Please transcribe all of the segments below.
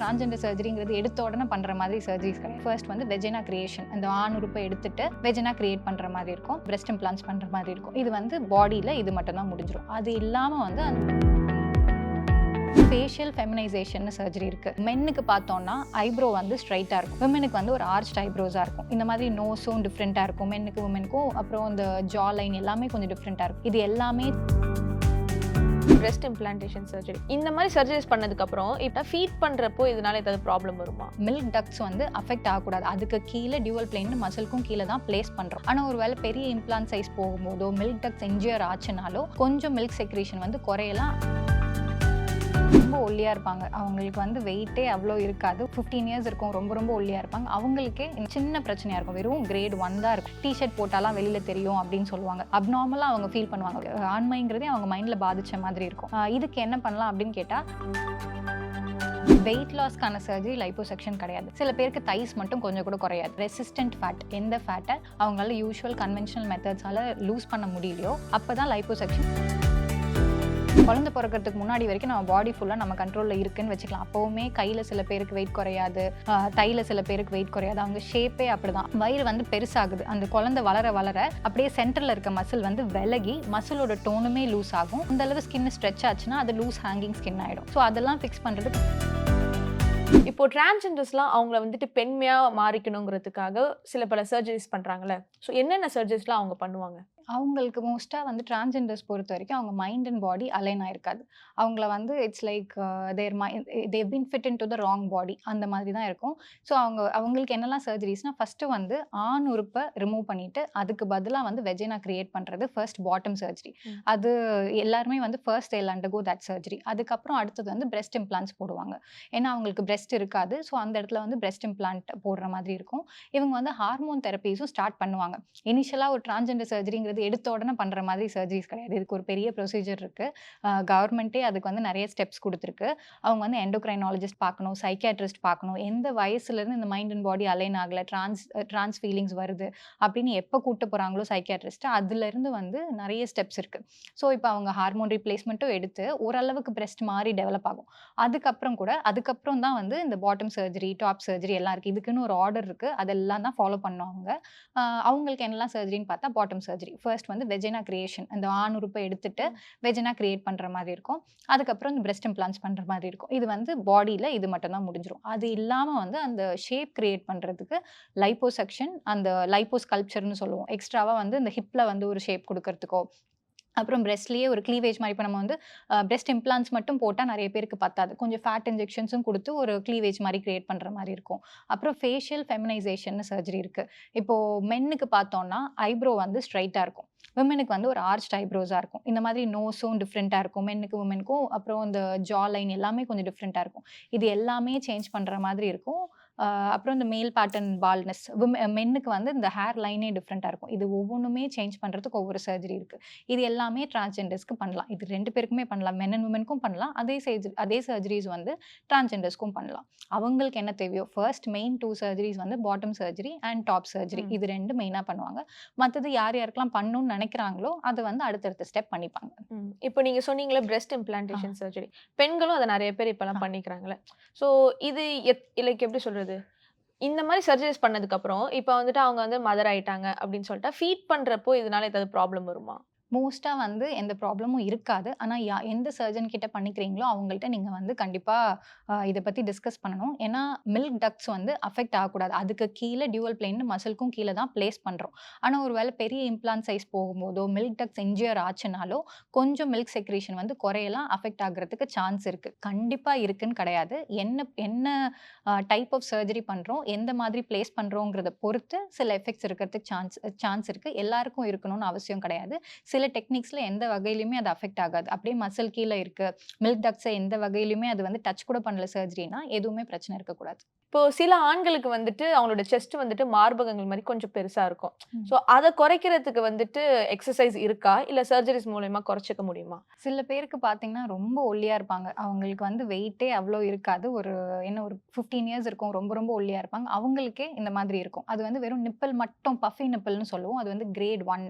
Transgender சர்ஜரிங்கிறது எடுத்த உடனே பண்ற மாதிரி சர்ஜரிஸ் கிடையாது. ஃபர்ஸ்ட் வந்து வெஜினா கிரியேஷன், அந்த ஆண் உறுப்பை எடுத்துட்டு வெஜினா கிரியேட் பண்ற மாதிரி இருக்கும், பிரெஸ்ட் இம்ப்ளான்ஸ் பண்ற மாதிரி இருக்கும். இது வந்து பாடியில இது மட்டும் தான் முடிஞ்சிடும். அது இல்லாம வந்து ஃபேஷியல் ஃபெமினைசேஷன் சர்ஜரி இருக்கு. மென்னுக்கு பார்த்தோம்னா ஐப்ரோ வந்து ஸ்ட்ரைட்டா இருக்கும், விமெனுக்கு வந்து ஒரு ஆர்ச்ட் ஐப்ரோஸா இருக்கும். இந்த மாதிரி நோஸும் டிஃப்ரெண்டா இருக்கும் மென்னுக்கு விமெனுக்கும். அப்புறம் இந்த ஜா லைன் எல்லாமே கொஞ்சம் டிஃப்ரெண்டா இருக்கும். இது எல்லாமே பிரெஸ்ட் இம்ப்ளான்டேஷன் சர்ஜரி இந்த மாதிரி சர்ஜரிஸ் பண்ணதுக்கு அப்புறம் இப்போ ஃபீட் பண்றப்போ இதனால ஏதாவது ப்ராப்ளம் வருமா? மில்க் டக்ட்ஸ் வந்து அஃபெக்ட் ஆகக்கூடாது. அதுக்கு கீழே டியூவல் பிளேன் மசிலுக்கும் கீழே தான் பிளேஸ் பண்றோம். ஆனா ஒருவேளை பெரிய இம்ப்ளான்ட் சைஸ் போகும்போதோ மில்க் டக்ட்ஸ் இன்ஜியர் ஆச்சுனாலோ கொஞ்சம் மில்க் செக்ரீஷன் வந்து குறையலாம். ரொம்ப ஒல்லியா இருப்பாங்க, அவங்களுக்கு வந்து வெயிட்டே அவ்வளோ இருக்காது, 15 இயர்ஸ் இருக்கும், ரொம்ப ரொம்ப ஒல்லியா இருப்பாங்க. அவங்களுக்கே சின்ன பிரச்சனையா இருக்கும், வெறும் கிரேட் 1 தான் இருக்கும். டிஷர்ட் போட்டாலாம் வெளியில தெரியும் அப்படின்னு சொல்லுவாங்க. அப்நார்மலா அவங்க ஃபீல் பண்ணுவாங்க. ஆண்மைங்கிறதே அவங்க மைண்ட்ல பாதிச்ச மாதிரி இருக்கும். இதுக்கு என்ன பண்ணலாம் அப்படின்னு கேட்டா, வெயிட் லாஸ்க்கான சர்ஜரி லைப்போசெக்ஷன் கிடையாது. சில பேருக்கு தைஸ் மட்டும் கொஞ்சம் கூட குறையாது. ரெசிஸ்டன்ட் ஃபேட், எந்த ஃபேட்டை அவங்களால யூஷுவல் கன்வென்ஷனல் மெத்தட்ஸால லூஸ் பண்ண முடியலையோ அப்பதான் லைப்போசெக்ஷன். குழந்தை பிறக்கிறதுக்கு முன்னாடி வரைக்கும் நம்ம பாடி ஃபுல்லாக நம்ம கண்ட்ரோலில் இருக்குன்னு வச்சுக்கலாம். அப்போவுமே கையில் சில பேருக்கு வெயிட் குறையாது, தையில் சில பேருக்கு வெயிட் குறையாது. அவங்க ஷேப்பே அப்படிதான். வயிறு வந்து பெருசாகுது, அந்த குழந்தை வளர வளர அப்படியே சென்டரில் இருக்க மசில் வந்து விலகி மசிலோட டோனுமே லூஸ் ஆகும். அந்த அளவு ஸ்கின் ஸ்ட்ரெச் ஆச்சுன்னா அது லூஸ் ஹேங்கிங் ஸ்கின் ஆகிடும். ஸோ அதெல்லாம் ஃபிக்ஸ் பண்ணுறது. இப்போ டிரான்ஸ்ஜெண்டர்ஸ்லாம் அவங்கள வந்துட்டு பெண்மையா மாறிக்கணுங்கிறதுக்காக சில பல சர்ஜரிஸ் பண்றாங்கல்ல. ஸோ என்னென்ன சர்ஜரிஸ்லாம் அவங்க பண்ணுவாங்க? அவங்களுக்கு மோஸ்ட்டாக வந்து டிரான்ஸ்ஜெண்டர்ஸ் பொறுத்த வரைக்கும் அவங்க மைண்ட் அண்ட் பாடி அலைன் ஆயிருக்காது. அவங்கள வந்து it's like they've been fit in to the wrong body, அந்த மாதிரி தான் இருக்கும். ஸோ அவங்களுக்கு என்னெல்லாம் சர்ஜரிஸ்னால், ஃபஸ்ட்டு வந்து ஆண் உறுப்பை ரிமூவ் பண்ணிவிட்டு அதுக்கு பதிலாக வந்து வெஜினா கிரியேட் பண்ணுறது ஃபர்ஸ்ட் பாட்டம் சர்ஜரி. அது எல்லாருமே வந்து ஃபர்ஸ்ட் தேல் அண்டர்கோ தட் சர்ஜரி. அதுக்கப்புறம் அடுத்தது வந்து பிரெஸ்ட் இம்ப்ளான்ஸ் போடுவாங்க. ஏன்னா அவங்களுக்கு பிரெஸ்ட் இருக்காது, ஸோ அந்த இடத்துல வந்து பிரெஸ்ட் இம்ப்ளான்ட் போடுற மாதிரி இருக்கும். இவங்க வந்து ஹார்மோன் தெரப்பீஸும் ஸ்டார்ட் பண்ணுவாங்க. இனிஷியலாக ஒரு டிரான்ஸ்ஜெண்டர் சர்ஜரிங்கிறது எடுத்த உடனே பண்ற மாதிரி சர்ஜரிஸ் கிடையாது. இதுக்கு ஒரு பெரிய ப்ரொசீஜர் இருக்கு. கவர்மெண்ட்டே அதுக்கு வந்து நிறைய ஸ்டெப்ஸ் கொடுத்துருக்கு. அவங்க வந்து எண்டோக்ரைனாலஜிஸ்ட் பார்க்கணும், சைக்கியாட்ரிஸ்ட் பார்க்கணும். எந்த வயசுலேருந்து இந்த மைண்ட் அண்ட் பாடி அலைன் ஆகலை, ட்ரான்ஸ் ஃபீலிங்ஸ் வருது அப்படின்னு எப்போ கூப்பிட்டு போகிறாங்களோ சைக்கியாட்ரிஸ்ட், அதுலேருந்து வந்து நிறைய ஸ்டெப்ஸ் இருக்கு. ஸோ இப்போ அவங்க ஹார்மோன் ரீப்ளேஸ்மெண்ட்டும் எடுத்து ஓரளவுக்கு பிரெஸ்ட் மாதிரி டெவலப் ஆகும். அதுக்கப்புறம் தான் வந்து இந்த பாட்டம் சர்ஜரி, டாப் சர்ஜரி எல்லாம் இருக்குது. இதுக்குன்னு ஒரு ஆர்டர் இருக்குது, அதெல்லாம் தான் ஃபாலோ பண்ணுவாங்க. அவங்களுக்கு என்னெல்லாம் சர்ஜரின்னு பார்த்தா, பாட்டம் சர்ஜரி ஃபர்ஸ்ட் வந்து வெஜினா கிரியேஷன், அந்த ஆண் உறுப்பை எடுத்துட்டு வெஜினா கிரியேட் பண்ற மாதிரி இருக்கும். அதுக்கப்புறம் இந்த பிரெஸ்ட் இம்ப்ளான்ஸ் பண்ற மாதிரி இருக்கும். இது வந்து பாடியில இது மட்டும் தான் முடிஞ்சிடும். அது இல்லாம வந்து அந்த ஷேப் கிரியேட் பண்றதுக்கு லைப்போசெக்ஷன், அந்த லைப்போஸ்கல்ப்சர்னு சொல்லுவோம். எக்ஸ்ட்ராவா வந்து இந்த ஹிப்ல வந்து ஒரு ஷேப் கொடுக்கறதுக்கோ, அப்புறம் பிரெஸ்ட்லேயே ஒரு க்ளீவேஜ் மாதிரி. இப்போ நம்ம வந்து பிரெஸ்ட் இம்ப்ளான்ஸ் மட்டும் போட்டால் நிறைய பேருக்கு பத்தாது, கொஞ்சம் ஃபேட் இன்ஜெக்ஷன்ஸும் கொடுத்து ஒரு க்ளீவேஜ் மாதிரி கிரியேட் பண்ணுற மாதிரி இருக்கும். அப்புறம் ஃபேஷியல் ஃபெமினைசேஷன் சர்ஜரி இருக்குது. இப்போது மென்னுக்கு பார்த்தோம்னா ஐப்ரோ வந்து ஸ்ட்ரைட்டாக இருக்கும், விமெனுக்கு வந்து ஒரு ஆர்ச்ட் ஐப்ரோஸாக இருக்கும். இந்த மாதிரி நோஸும் டிஃப்ரெண்ட்டாக இருக்கும் மென்னுக்கு விமெனுக்கும். அப்புறம் இந்த ஜா லைன் எல்லாமே கொஞ்சம் டிஃப்ரெண்ட்டாக இருக்கும். இது எல்லாமே சேஞ்ச் பண்ணுற மாதிரி இருக்கும். அப்புறம் இந்த மேல் பேட்டர்ன் பால்னஸ், மென்னுக்கு வந்து இந்த ஹேர் லைனே டிஃப்ரெண்ட்டாக இருக்கும். இது ஒவ்வொன்றுமே சேஞ்ச் பண்ணுறதுக்கு ஒவ்வொரு சர்ஜரி இருக்குது. இது எல்லாமே டிரான்ஸ்ஜெண்டர்ஸ்க்கு பண்ணலாம். இது 2 பேருக்குமே பண்ணலாம், மென் அண்ட் உமனுக்கும் பண்ணலாம். அதே சர்ஜரிஸ் வந்து டிரான்ஸ்ஜெண்டர்ஸ்க்கும் பண்ணலாம். அவங்களுக்கு என்ன தேவையோ. ஃபர்ஸ்ட் மெயின் 2 சர்ஜரிஸ் வந்து bottom surgery and top surgery, இது 2 மெயினாக பண்ணுவாங்க. மற்றது யார் யாருக்கெல்லாம் பண்ணணும்னு நினைக்கிறாங்களோ அதை வந்து அடுத்தடுத்த ஸ்டெப் பண்ணிப்பாங்க. இப்போ நீங்க சொன்னீங்களே பிரெஸ்ட் இம்ப்ளான்டேஷன் சர்ஜரி, பெண்களும் அதை நிறைய பேர் இப்பெல்லாம் பண்ணிக்கிறாங்களே. ஸோ இது லைக் எப்படி சொல்றது, இந்த மாதிரி சர்ஜரிஸ் பண்ணதுக்கு அப்புறம் இப்போ வந்துட்டு அவங்க வந்து மதர் ஆயிட்டாங்க அப்படின்னு சொல்லிட்டு ஃபீட் பண்றப்போ இதனால ஏதாவது ப்ராப்ளம் வருமா? மோஸ்ட்டாக வந்து எந்த ப்ராப்ளமும் இருக்காது. ஆனால் எந்த சர்ஜன் கிட்ட பண்ணிக்கிறீங்களோ அவங்கள்ட்ட நீங்கள் வந்து கண்டிப்பாக இதை பற்றி டிஸ்கஸ் பண்ணணும். ஏன்னா மில்க் டக்ட்ஸ் வந்து அஃபெக்ட் ஆகக்கூடாது. அதுக்கு கீழே டியூவல் பிளேன் மசிலுக்கும் கீழே தான் பிளேஸ் பண்ணுறோம். ஆனால் ஒருவேளை பெரிய இம்ப்ளான்ட் சைஸ் போகும்போதோ மில்க் டக்ட்ஸ் இன்ஜியர் ஆச்சுனாலோ கொஞ்சம் மில்க் செக்ரீஷன் வந்து குறையலாம், அஃபெக்ட் ஆகிறதுக்கு சான்ஸ் இருக்குது. கண்டிப்பாக இருக்குன்னு கிடையாது. என்ன டைப் ஆஃப் சர்ஜரி பண்ணுறோம், எந்த மாதிரி பிளேஸ் பண்ணுறோங்கிறத பொறுத்து சில எஃபெக்ட்ஸ் இருக்கிறதுக்கு சான்ஸ் இருக்குது. எல்லாருக்கும் இருக்கணும்னு அவசியம் கிடையாது. சில டெக்னிக்ஸ்ல எந்த வகையிலுமே அது அஃபெக்ட் ஆகாது. அப்படியே மசில் கீழே இருக்கு, மில்க் டக்ட்ஸை எந்த வகையிலுமே அது வந்து டச் கூட பண்ணல சர்ஜரினா எதுவுமே பிரச்சனை இருக்கக்கூடாது. இப்போ சில ஆண்களுக்கு வந்துட்டு அவங்களோட செஸ்ட் வந்துட்டு மார்பகங்கள் மாதிரி கொஞ்சம் பெருசா இருக்கும். ஸோ அதை குறைக்கிறதுக்கு வந்துட்டு எக்ஸசைஸ் இருக்கா, இல்ல சர்ஜரிஸ் மூலமா குறைச்சிக்க முடியுமா? சில பேருக்கு பார்த்தீங்கன்னா ரொம்ப ஒல்லியா இருப்பாங்க, அவங்களுக்கு வந்து வெயிட்டே அவ்வளோ இருக்காது, ஒரு 15 இயர்ஸ் இருக்கும், ரொம்ப ரொம்ப ஒல்லியா இருப்பாங்க. அவங்களுக்கே இந்த மாதிரி இருக்கும். அது வந்து வெறும் நிப்பிள் மட்டும், பஃபி நிப்பிள்னு சொல்லுவோம். அது வந்து கிரேட் 1.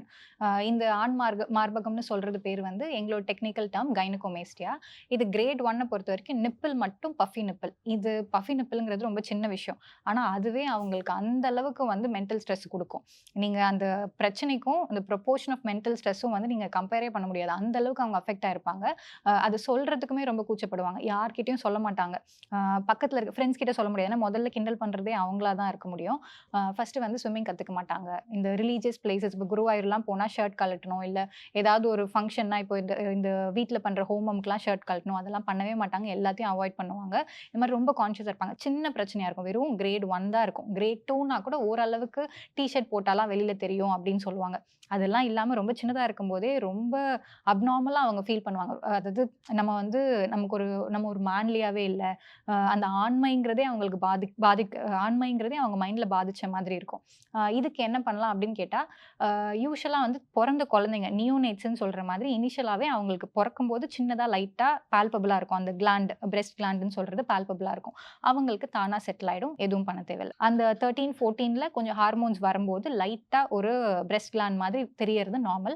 இந்த ஆண் மார்பகம்னு சொல்றது பேர் வந்து எங்களோட டெக்னிக்கல் டேர்ம் கைனகோமேஸ்டியா. இது கிரேட் 1 பொறுத்தவரைக்கும் நிப்பிள் மட்டும் பஃபி நிப்பிள். இது பஃபி நிப்பிள்ங்கிறது ரொம்ப சின்ன விஷயம். ஆனா அதுவே அவங்களுக்கு அந்த அளவுக்கு வந்து மென்டல் ஸ்ட்ரெஸ் குடுக்கும். நீங்க அந்த பிரச்சனைக்கும் அந்த ப்ரொபோர்ஷன் ஆஃப் மென்டல் ஸ்ட்ரெஸ்ஸும் வந்து நீங்க கம்பேரே பண்ண முடியாது. அந்த அளவுக்கு அவங்க அஃபெக்ட் ஆயிருப்பாங்க. அது சொல்றதுக்குமே ரொம்ப கூச்சப்படுவாங்க. யார்கிட்டயும் சொல்ல மாட்டாங்க. அ பக்கத்துல இருக்க ஃப்ரெண்ட்ஸ் கிட்ட சொல்ல முடியாது. ஏன்னா முதல்ல கிண்டல் பண்றதே அவங்களா தான் இருக்க முடியும். ஃபர்ஸ்ட்டு வந்து ஸ்விம்மிங் கத்துக்க மாட்டாங்க. இந்த ரிலீஜியஸ் பிளேஸஸ் இப்போ குருவாயூர்லாம் போனா ஷர்ட் கழட்டணும். இல்ல ஏதாவது ஒரு ஃபங்ஷன்னா இப்போ இந்த இந்த வீட்ல பண்ற ஹோமம்க்குலாம் ஷர்ட் கழட்டணும். அதெல்லாம் பண்ணவே மாட்டாங்க. எல்லாத்தையும் அவாய்ட் பண்ணுவாங்க. இந்த மாரி ரொம்ப கான்ஷியஸா இருப்பாங்க. சின்ன பிரச்சனையா இருக்கும். வெறும் கிரேட் 1 தான் இருக்கும். கிரேட் 2னா கூட ஓரளவுக்கு டீ ஷர்ட் போட்டாலாம் வெளில தெரியும் அப்படின்னு சொல்லுவாங்க. அதெல்லாம் இல்லாம ரொம்ப சின்னதா இருக்கும்போதே ரொம்ப அப்நார்மலா அவங்க ஃபீல் பண்ணுவாங்க. அதாவது நம்ம வந்து நம்ம ஒரு மேன்லியாவே இல்ல. அந்த ஆண்மைங்கிறதே அவங்களுக்கு ஆண்மைங்கிறதே அவங்க மைண்ட்ல பாதிச்ச மாதிரி இருக்கும். இதுக்கு என்ன பண்ணலாம் அப்படின்னு கேட்டா, யூசுவலா வந்து பொறந்த குழந்தைங்க நியோனேட்ஸ்ன்னு சொல்ற மாதிரி இனிஷியலாவே அவங்களுக்கு பொறக்கும்போது சின்னதா லைட்டா பால்பபிளா இருக்கும். அந்த கிளாண்ட் பிரஸ்ட் கிளாண்ட்ன்னு சொல்றது பால்பபிளா இருக்கும். அவங்களுக்கு தானா செட்டில் ஆயிடும். எதுவும் பண்ண தேவையில்ல. அந்த 13, 14ல கொஞ்சம் ஹார்மோன்ஸ் வரும்போது லைட்டா ஒரு பிரஸ்ட் கிளாண்ட் மாதிரி தெரியறது நார்மல்.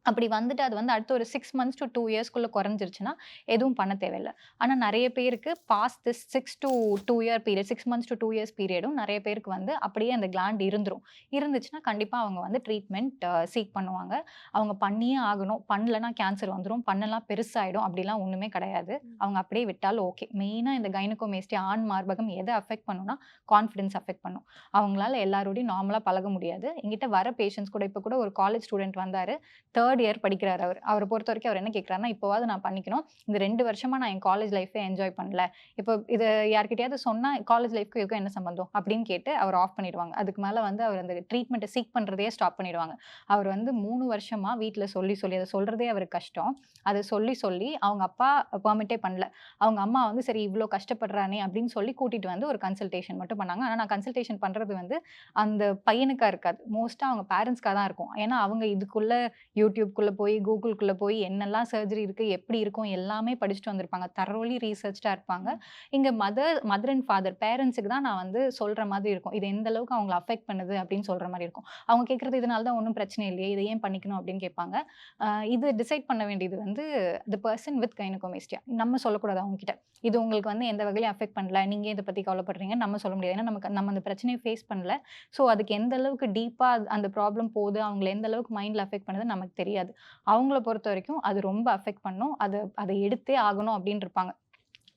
அப்படி வந்துட்டு அது வந்து அடுத்த ஒரு 6 மந்த்ஸ் டூ 2 இயர்ஸ்க்குள்ள குறைஞ்சிருச்சுன்னா, எதுவும் பண்ண தேவையில்ல. ஆனா நெறைய பேருக்கு past this 6 to 2 year period 6 months to 2 years பீரியடும் நெறைய பேருக்கு வந்து அப்படியே அந்த கிளாண்ட் இருந்துரும். இருந்துச்சுன்னா கண்டிப்பா அவங்க வந்து ட்ரீட்மெண்ட் சீக் பண்ணுவாங்க. அவங்க பண்ணியே ஆகணும். பண்ணலன்னா கேன்சர் வந்துரும். பண்ணலாம் பெருசாயிடும். அப்படிலாம் ஒண்ணுமே கிடையாது. அவங்க அப்படியே விட்டாலும் ஓகே. மெயினா இந்த கைனகோமேஸ்டியா ஆண் மார்பகம் எத அஃபெக்ட் பண்ணும்னா, கான்ஃபிடன்ஸ் அஃபெக்ட் பண்ணும். அவங்களால எல்லாரோடையும் நார்மலா பழக முடியாது. என்கிட்ட வர பேஷண்ட்ஸ் கூட இப்ப கூட ஒரு காலேஜ் ஸ்டூடெண்ட் வந்தாரு. 3 இயர் படிக்கிறாரு அவரு. அவர பொறுத்தவரைக்கும் அவர் என்ன கேட்கிறாருன்னா, இப்பவாவது நான் பண்ணிக்கணும். இந்த 2 வருஷமா நான் என் காலேஜ் லைஃபே என்ஜாய் பண்ணல. இப்போ இத யார்கிட்டயாவது சொன்னா காலேஜ் லைஃப்க்கும் இதுக்கும் என்ன சம்பந்தம்? அப்படின்னு கேட்டு அவர ஆஃப் பண்ணிடுவாங்க. அதுக்கு மேல வந்து அவர் அந்த ட்ரீட்மெண்ட்ட சீக் பண்றதையே ஸ்டாப் பண்ணிடுவாங்க. அவர் வந்து 3 வருஷமா வீட்ல சொல்லி, சொல்லி அத சொல்றதே அவருக்கு கஷ்டம். அத சொல்லி, சொல்லி அவங்க அப்பா பெர்மிட்டே பண்ணல. அவங்க அம்மா வந்து சரி இவ்ளோ கஷ்டப்படுறானே அப்படின்னு சொல்லி கூட்டிட்டு வந்து ஒரு கன்சல்டேஷன் மட்டும் பண்ணாங்க. ஆனா நான் கன்சல்டேஷன் பண்றது வந்து அந்த பையனுக்கா இருக்காது. மோஸ்ட்டா அவங்க பேரண்ட்ஸ்க்கா தான் இருக்கும். ஏன்னா அவங்க இதுக்குள்ள யூடியூப்குள்ள போய், கூகுள்குள்ள போய் என்னெல்லாம் சர்ஜரி இருக்கு, எப்படி இருக்கும் எல்லாமே படிச்சுட்டு வந்திருப்பாங்க. தரோலி ரிசர்ச்டா இருப்பாங்க. இங்க மதர் அண்ட் ஃபாதர் பேரண்ட்ஸ்க்கு தான் நான் வந்து சொல்ற மாதிரி இருக்கும். இது எந்த அளவுக்கு அவங்கள அஃபெக்ட் பண்ணுது அப்படின்னு சொல்ற மாரி இருக்கும். அவங்க கேட்கறது இதனால தான் ஒண்ணும் பிரச்சனை இல்லையே, இத ஏன் பண்ணிக்கணும் அப்படின்னு கேட்பாங்க. இது டிசைட் பண்ண வேண்டியது வந்து தி பெர்சன் வித் கைனகோமேஸ்டியா. நம்ம சொல்லக்கூடாது அவங்க கிட்ட. இது உங்களுக்கு வந்து எந்த வகையிலும் அஃபெக்ட் பண்ணல. நீங்க ஏன் இத பத்தி கவலைப்படுறீங்கன்னு நம்ம சொல்ல முடியாது. ஏன்னா நம்ம அந்த பிரச்சனைய ஃபேஸ் பண்ணல. ஸோ அதுக்கு எந்த அளவுக்கு டீப்பா அந்த ப்ராப்ளம் போகுது, அவங்கள எந்த அளவுக்கு மைண்ட்ல அஃபெக்ட் பண்ணுதுன்னு நமக்கு தெரியாது. அவங்கள பொறுத்தவரைக்கும் அது ரொம்ப அஃபெக்ட் பண்ணும். அத எடுத்தே ஆகணும் அப்படின்னு இருப்பாங்க.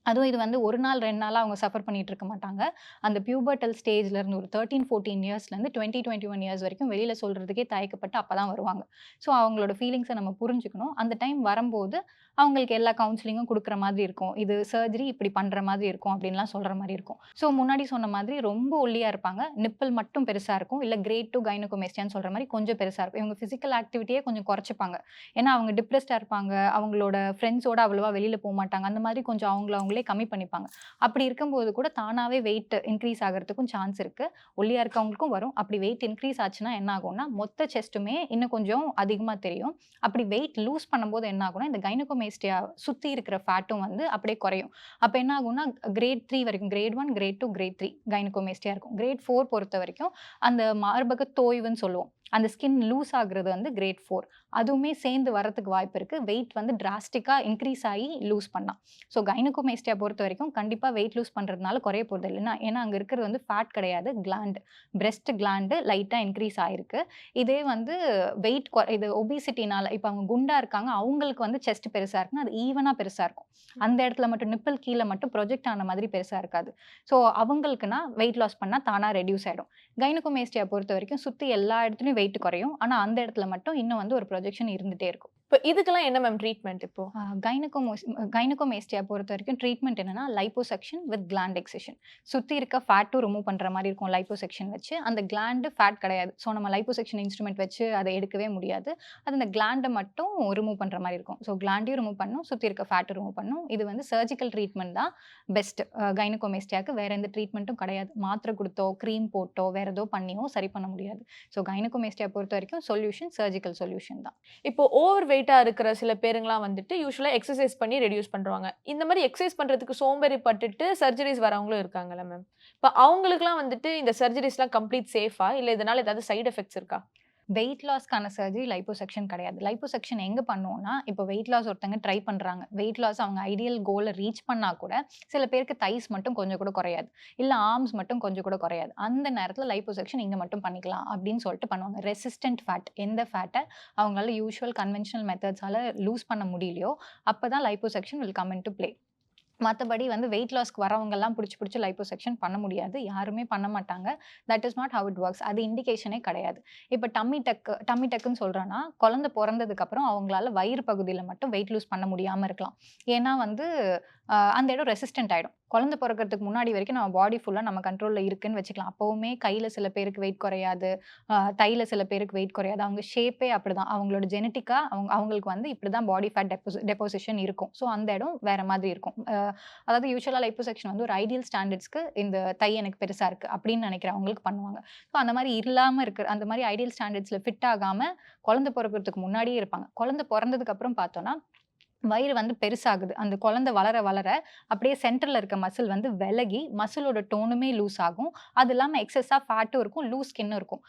அதுவும் இது வந்து 1 நாள் 2 நாளா அவங்க சஃபர் பண்ணிட்டு இருக்க மாட்டாங்க. அந்த பியூபர்டல் ஸ்டேஜ்ல இருந்து ஒரு 13, 14 இயர்ஸ்லேருந்து 20, 21 இயர்ஸ் வரைக்கும் வெளியில சொல்றதுக்கே தயக்கப்பட்டு அப்பதான் வருவாங்க. ஸோ அவங்களோட ஃபீலிங்ஸ நம்ம புரிஞ்சுக்கணும். அந்த டைம் வரம்போது அவங்களுக்கு எல்லா கவுன்சிலிங்கும் குடுக்குற மாதிரி இருக்கும். இது சர்ஜரி இப்படி பண்ற மாதிரி இருக்கும் அப்படின்லாம் சொல்ற மாரி இருக்கும். ஸோ முன்னாடி சொன்ன மாதிரி ரொம்ப ஒல்லியா இருப்பாங்க. நிப்பிள் மட்டும் பெருசா இருக்கும். இல்ல கிரேட் 2 கைனகோமேஸ்டியான்னு சொல்ற மாரி கொஞ்சம் பெருசா இருக்கும். இவங்க பிசிக்கல் ஆக்டிவிட்டியே கொஞ்சம் குறைச்சுப்பாங்க. ஏன்னா அவங்க டிப்ரஸ்டா இருப்பாங்க. அவங்களோட ஃப்ரெண்ட்ஸோட அவ்வளவா வெளியில போமாட்டாங்க. அந்த மாதிரி கொஞ்சம் அவங்களே கம்மி பண்ணிப்பாங்க. அப்படி இருக்கும்போது கூட தானாவே வெயிட் இன்கிரீஸ் ஆகுறதுக்கும் சான்ஸ் இருக்கு. ஒல்லியா இருக்கவங்களுக்கும் வரும். அப்படி வெயிட் இன்கிரீஸ் ஆச்சுன்னா என்ன ஆகும்னா, மொத்த செஸ்ட்டுமே இன்னும் கொஞ்சம் அதிகமா தெரியும். அப்படி வெயிட் லூஸ் பண்ணும்போது என்ன ஆகும்னா, இந்த கைனகோமேஸ்டியா சுத்தி இருக்கிற ஃபேட்டும் வந்து அப்படியே குறையும். அப்ப என்ன ஆகும்னா, கிரேட் 3 வரைக்கும் கிரேட் 1, கிரேட் 2, கிரேட் 3 கைனகோமேஸ்டியா இருக்கும். கிரேட் 4 பொறுத்தவரைக்கும் அந்த மார்பக தோய்வுன்னு சொல்லுவோம். அந்த ஸ்கின் லூஸ் ஆகுறது வந்து கிரேட் 4. அதுவுமே சேர்ந்து வரதுக்கு வாய்ப்பு இருக்கு. வெயிட் வந்து டிராஸ்டிக்கா இன்கிரீஸ் ஆகி லூஸ் பண்ணலாம். ஸோ கைனகோமேஸ்டியா பொறுத்தவரைக்கும் கண்டிப்பா வெயிட் லூஸ் பண்றதுனால குறைய போறதில்ல. ஏன்னா அங்க இருக்கிறது வந்து ஃபேட் கிடையாது. கிளாண்ட். பிரெஸ்ட் கிளாண்ட் லைட்டா இன்கிரீஸ் ஆயிருக்கு. இதே வந்து இது ஒபிசிட்டினால இப்ப அவங்க குண்டா இருக்காங்க. அவங்களுக்கு வந்து செஸ்ட் பெருசா இருக்குன்னா, அது ஈவனா பெருசா இருக்கும். அந்த இடத்துல மட்டும் நிப்பிள் கீழ மட்டும் ப்ரொஜெக்ட் ஆன மாதிரி பெருசா இருக்காது. ஸோ அவங்களுக்குன்னா வெயிட் லாஸ் பண்ணா தானா ரெட்யூஸ் ஆயிடும். கைனகோமேஸ்டியா பொறுத்தவரைக்கும் சுத்தி எல்லா இடத்துலயும் வெயிட் குறையும். ஆனா அந்த இடத்துல மட்டும் இன்னும் வந்து ஒரு ப்ரொஜெக்ஷன் இருந்துட்டே இருக்கும். இப்ப இதுக்கெல்லாம் என்ன மேம் ட்ரீட்மெண்ட் இப்போ? கைனகோமேஸ்டியா பொறுத்தவரைக்கும் ட்ரீட்மெண்ட் என்னன்னா, லைப்போசக்ஷன் வித் கிளாண்ட் எக்ஸிஷன். சுத்தி இருக்க ஃபேட்டும் ரிமூவ் பண்ற மாரி இருக்கும் லைப்போசக்ஷன் வச்சு. அந்த கிளாண்ட் ஃபேட் கிடையாது. ஸோ நம்ம லைப்போசக்ஷன் இன்ஸ்ட்ருமென்ட் வச்சு அத எடுக்கவே முடியாது. அது அந்த கிளாண்ட மட்டும் ரிமூவ் பண்ற மாரி இருக்கும். ஸோ கிளாண்டையும் ரிமூவ் பண்ணணும், சுத்தி இருக்க ஃபேட்டும் ரிமூவ் பண்ணணும். இது வந்து சர்ஜிக்கல் ட்ரீட்மெண்ட் தான் பெஸ்ட். கைனகோமேஸ்டியாக்கு வேற எந்த ட்ரீட்மெண்ட்டும் கிடையாது. மாத்திரை குடுத்தோ, கிரீம் போட்டோ, வேற ஏதோ பண்ணியோ சரி பண்ண முடியாது. ஸோ கைனகோமேஸ்டியா பொறுத்தவரைக்கும் சர்ஜிக்கல் சொல்யூஷன் தான். இப்போ ஓவர் வெயிட்டா இருக்கிற சில பேருங்கலாம் வந்துட்டு யூசுவலா எக்ஸர்சைஸ் பண்ணி ரெடியூஸ் பண்ருவாங்க. இந்த மாரி எக்ஸர்சைஸ் பண்றதுக்கு சோம்பேறி பட்டுட்டு சர்ஜரிஸ் வரவங்களும் இருக்காங்கல்ல மேம். இப்ப அவங்களுக்குலாம் வந்துட்டு இந்த சர்ஜரிஸ்லாம் கம்ப்ளீட் சேஃபா? இல்ல இதனால ஏதாவது சைட் எஃபெக்ட்ஸ் இருக்கா? வெயிட் லாஸ்க்கான சர்ஜரி லைப்போசெக்ஷன் கிடையாது. லைப்போசெக்ஷன் எங்க பண்ணுவோம்னா, இப்போ வெயிட் லாஸ் ஒருத்தங்க ட்ரை பண்றாங்க. வெயிட் லாஸ் அவங்க ஐடியல் கோல ரீச் பண்ணா கூட, சில பேருக்கு தைஸ் மட்டும் கொஞ்சம் கூட குறையாது. இல்ல ஆர்ம்ஸ் மட்டும் கொஞ்சம் கூட குறையாது. அந்த நேரத்துல லைப்போசெக்ஷன் இங்க மட்டும் பண்ணிக்கலாம் அப்படின்னு சொல்லிட்டு பண்ணுவாங்க. ரெசிஸ்டன்ட் ஃபேட் எந்த ஃபேட்ட அவங்களால யூசுவல் கன்வென்ஷனல் மெத்தட்ஸால லூஸ் பண்ண முடியலையோ, அப்பதான் liposuction will come into play. மத்தபடி வந்து வெயிட் லாஸ்க்கு வரவங்கலாம் புடிச்சு லைப்போசெக்ஷன் பண்ண முடியாது. யாருமே பண்ண மாட்டாங்க. That is not how it works. அது இண்டிகேஷனே கிடையாது. இப்ப டம்மி டக்குன்னு சொல்றேன்னா, குழந்தை பொறந்ததுக்கு அப்புறம் அவங்களால வயிறு பகுதியில மட்டும் வெயிட் லூஸ் பண்ண முடியாம இருக்கலாம். ஏன்னா வந்து அந்த இடம் ரெசிஸ்டன்ட் ஆயிடும். குழந்தை பொறக்கறதுக்கு முன்னாடி வரைக்கும் நம்ம பாடி ஃபுல்லா நம்ம கண்ட்ரோல்ல இருக்குன்னு வச்சுக்கலாம். அப்பவுமே கையில சில பேருக்கு வெயிட் குறையாது. தையில சில பேருக்கு வெயிட் குறையாது. அவங்க ஷேப்பே அப்படிதான். அவங்களோட ஜெனடிக்கா அவங்களுக்கு வந்து இப்படிதான் பாடி ஃபேட் டெபோசிஷன் இருக்கும். ஸோ அந்த இடம் வேற மாதிரி இருக்கும். அதாவது யூசுவலா லைப்போசெக்ஷன் வந்து ஒரு ஐடியல் ஸ்டாண்டர்ட்ஸ்க்கு இந்த தை எனக்கு பெருசா இருக்கு அப்படின்னு நினைக்கிறவங்களுக்கு பண்ணுவாங்க. ஸோ அந்த மாதிரி இல்லாம இருக்கிற அந்த மாதிரி ஐடியல் ஸ்டாண்டர்ட்ஸ்ல ஃபிட் ஆகாம குழந்தை பொறக்கறதுக்கு முன்னாடியே இருப்பாங்க. குழந்தை பொறந்ததுக்கு அப்புறம் பார்த்தோம்னா, வயிறு வந்து பெருசாகுது. அந்த குழந்தை வளர, வளர அப்படியே சென்டர்ல இருக்க மசில் வந்து விலகி, மசிலோட டோனுமே லூஸ் ஆகும். அது இல்லாம எக்ஸஸா ஃபேட்டும் இருக்கும், லூஸ் ஸ்கின்னும் இருக்கும்.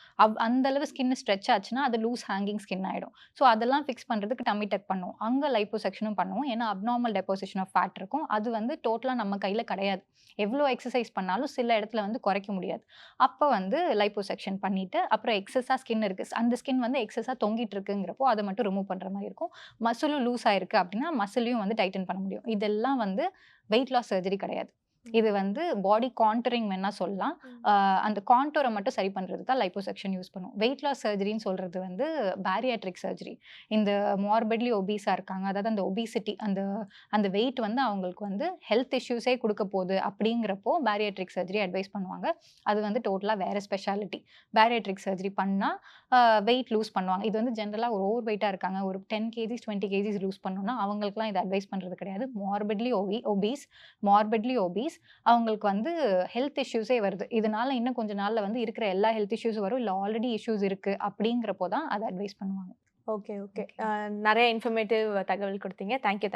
அந்த அளவு ஸ்கின் ஸ்ட்ரெச் ஆச்சுன்னா, அது லூஸ் ஹேங்கிங் ஸ்கின் ஆயிடும். ஸோ அதெல்லாம் ஃபிக்ஸ் பண்றதுக்கு டம்மி டக் பண்ணுவோம். அங்க லைப்போசெக்ஷனும் பண்ணுவோம். ஏன்னா அப்நார்மல் டெபோசிஷன் ஆஃப் ஃபேட் இருக்கும். அது வந்து டோட்டலா நம்ம கையில கிடையாது. எவ்ளோ எக்சர்சைஸ் பண்ணாலும் சில இடத்துல வந்து குறைக்க முடியாது. அப்ப வந்து லைப்போசெக்ஷன் பண்ணிட்டு, அப்புறம் எக்ஸஸா ஸ்கின் இருக்கு. அந்த ஸ்கின் வந்து எக்ஸஸா தொங்கிட்டு இருக்குங்கிறப்போ, அத மட்டும் ரிமூவ் பண்ற மாரி இருக்கும். மசிலும் லூஸ் ஆயிருக்கு அப்படின்னா, மசிலையும் வந்து டைட்டன் பண்ண முடியும். இதெல்லாம் வந்து வெயிட் லாஸ் சர்ஜரி கிடையாது. இது வந்து பாடி கான்டூரிங் வேணா சொல்லலாம். அந்த கான்டூர மட்டும் சரி பண்றதுக்கு தான் லைப்போசெக்ஷன் யூஸ் பண்ணுவோம். வெயிட் லாஸ் சர்ஜரின்னு சொல்றது வந்து பேரியாட்ரிக் சர்ஜரி. இந்த மார்பிட்லி ஒபீஸா இருக்காங்க. அதாவது அந்த ஒபிசிட்டி அந்த அந்த வெயிட் வந்து அவங்களுக்கு வந்து ஹெல்த் இஷ்யூஸே குடுக்க போகுது அப்படிங்கிறப்போ பேரியாட்ரிக் சர்ஜரி அட்வைஸ் பண்ணுவாங்க. அது வந்து டோட்டலா வேற ஸ்பெஷாலிட்டி. பேரியாட்ரிக் சர்ஜரி பண்ணா வெயிட் லூஸ் பண்ணுவாங்க. இது வந்து ஜெனரலா ஒரு ஓவர் வெயிட்டா இருக்காங்க. ஒரு 10 கேஜிஸ் 20 கேஜிஸ் லூஸ் பண்ணணும்னா அவங்களுக்குலாம் இத அட்வைஸ் பண்றது கிடையாது. மார்பிட்லி ஒபீஸ் அவங்களுக்கு வந்து ஹெல்த் இஷ்யூஸே வருது. இதனால இன்னும் கொஞ்ச நாள்ல வந்து இருக்கிற எல்லா ஹெல்த் இஷ்யூஸும் வரும். இல்ல ஆல்ரெடி இஷ்யூஸ் இருக்கு அப்படிங்கிறப்போ தான் அத அட்வைஸ் பண்ணுவாங்க. Okay, okay. நெறைய இன்ஃபர்மேட்டிவ் தகவல் குடுத்தீங்க. Thank you.